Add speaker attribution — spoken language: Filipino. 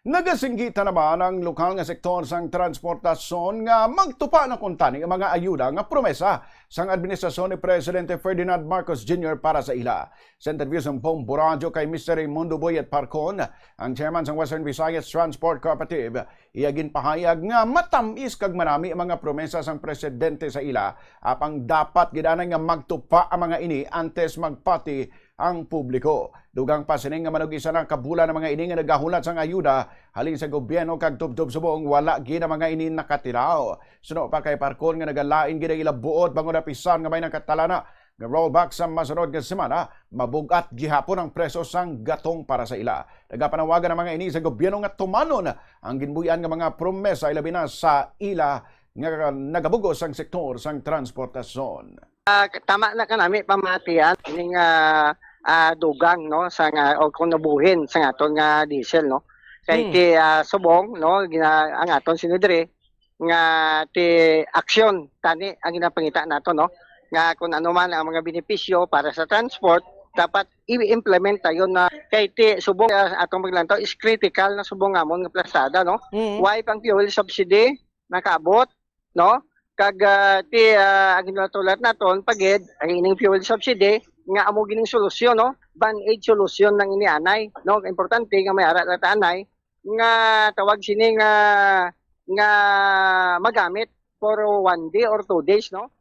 Speaker 1: Nagasinggita naman ang lokal nga sektor sang transportasyon nga magtupa na kuntani ang mga ayuda nga promesa sang administrasyon ni Presidente Ferdinand Marcos Jr. para sa ila. Sa interview sa Pong Buradyo kay Mr. Raimundo Boyet Parcon, ang chairman sang Western Visayas Transport Cooperative, iyagin pahayag nga matamis kag marami ang mga promesa sang presidente sa ila apang dapat gidanay nga magtupa ang mga ini antes magpati ang publiko. Dugang pa sining nga manugisa ng kabulan ng mga ini nga nagahulat sang ayuda halin sa gobyerno kag tubtob subong wala gina mga ini nakatiraw. Suno pa kay Parcon nga nagalain gina ila buot bangon napisan nga may nang katalana nga rollback sa masunod nga semana mabugat gihapon ang preso sang gatong para sa ila. Nagapanawagan ng mga ini sa gobyerno nga tumanon ang ginbuyan nga mga promesa ilabi na sa ila nga nagabugos ang sektor sang transportasyon.
Speaker 2: Tama na kanami pamatian ning dugang no sa nga o kung nabuhin sa aton nga diesel no kay ti subong no ang aton sinidre nga ti aksyon tani ang ginapangita nato no nga kung ano man ang mga benepisyo para sa transport dapat i-implement tayo na kay ti subong atong maglantaw is critical na subong amon nga plasada no. Why pang fuel subsidy nakaabot no kag ti ang ginatulat naton pagid ang ining fuel subsidy nga amo gining solusyon no band-aid solusyon ng inianay no importante nga may ara ta anay nga tawag sini nga magamit for 1 day or 2 days no